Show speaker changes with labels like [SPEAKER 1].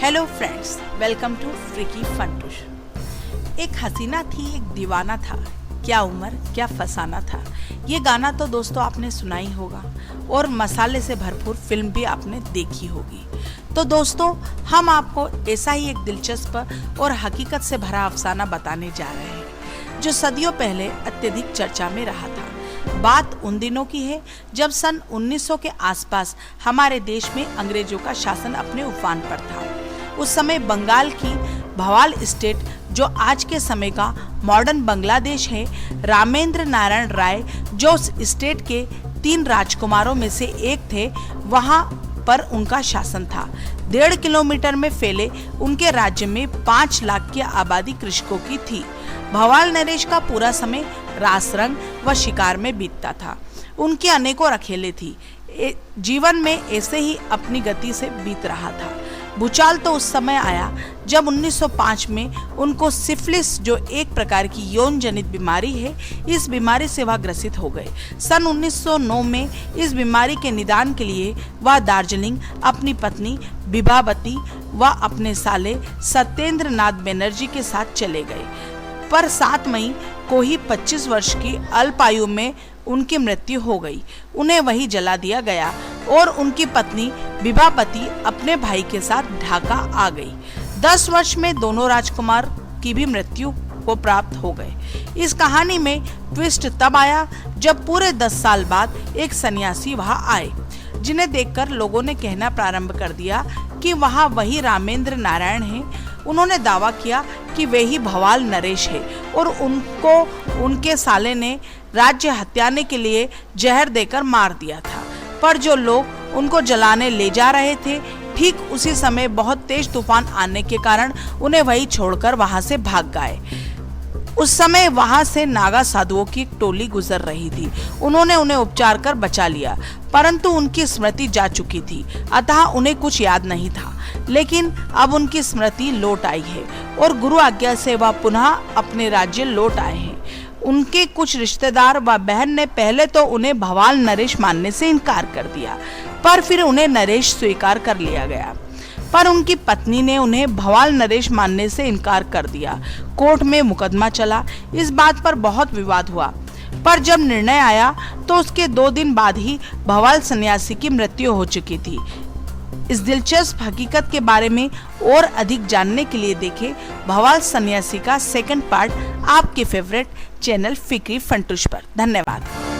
[SPEAKER 1] Hello friends, welcome to freaky Funtoosh. एक हसीना थी, एक दीवाना था, क्या उम्र क्या फसाना था। ये गाना तो दोस्तों आपने सुना ही होगा और मसाले से भरपूर फिल्म भी आपने देखी होगी। तो दोस्तों हम आपको ऐसा ही एक दिलचस्प और हकीकत से भरा अफसाना बताने जा रहे हैं जो सदियों पहले अत्यधिक चर्चा में रहा था। बात उन दिनों की है जब सन 1900 के आसपास हमारे देश में अंग्रेजों का शासन अपने उफान पर था। उस समय बंगाल की भवाल स्टेट, जो आज के समय का मॉडर्न बांग्लादेश है, रामेंद्र नारायण राय जो उस स्टेट के 3 राजकुमारों में से एक थे, वहां पर उनका शासन था। 1.5 किलोमीटर में फैले उनके राज्य में 5 लाख की आबादी कृषकों की थी। भवाल नरेश का पूरा समय रास रंग व शिकार में बीतता था। उनकी अनेकों रखेले थी। जीवन में ऐसे ही अपनी गति से बीत रहा था। भूचाल तो उस समय आया जब 1905 में उनको सिफिलिस, जो एक प्रकार की यौन जनित बीमारी है, इस बीमारी से वह ग्रसित हो गए। सन 1909 में इस बीमारी के निदान के लिए वह दार्जिलिंग अपनी पत्नी बिभावती व अपने साले सत्येंद्र नाथ बनर्जी के साथ चले गए। पर 7 मई को ही 25 वर्ष की अल्पायु में उनकी मृत्यु हो गई। उन्हें वही जला दिया गया और उनकी पत्नी बिभावती अपने भाई के साथ ढाका आ गई। 10 वर्ष में दोनों राजकुमार की भी मृत्यु को प्राप्त हो गए। इस कहानी में ट्विस्ट तब आया जब पूरे 10 साल बाद एक सन्यासी वहां आए, जिन्हें देखकर लोगों ने कहना प्रारंभ कर दिया कि वहां वही रामेंद्र नारायण हैं। उन्होंने दावा किया कि वे ही भवाल नरेश है और उनको उनके साले ने राज्य हत्याने के लिए जहर देकर मार दिया था। पर जो लोग उनको जलाने ले जा रहे थे, ठीक उसी समय बहुत तेज तूफान आने के कारण उन्हें वही छोड़कर वहां से भाग गए। उस समय वहां से नागा साधुओं की एक टोली गुजर रही थी। उन्होंने उन्हें उपचार कर बचा लिया, परंतु उनकी स्मृति जा चुकी थी, अतः उन्हें कुछ याद नहीं था। लेकिन अब उनकी स्मृति लौट आई है और गुरु आज्ञा से वह पुनः अपने राज्य लौट आए हैं। उनके कुछ रिश्तेदार व बहन ने पहले तो उन्हें भवाल नरेश मानने से इनकार कर दिया, पर फिर उन्हें नरेश स्वीकार कर लिया गया। पर उनकी पत्नी ने उन्हें भवाल नरेश मानने से इनकार कर दिया। कोर्ट में मुकदमा चला। इस बात पर बहुत विवाद हुआ, पर जब निर्णय आया तो उसके 2 दिन बाद ही भवाल सन्यासी की मृत्यु हो चुकी थी। इस दिलचस्प हकीकत के बारे में और अधिक जानने के लिए देखें भवाल सन्यासी का 2nd पार्ट आपके फेवरेट चैनल फ्रिकी फंटूश पर। धन्यवाद।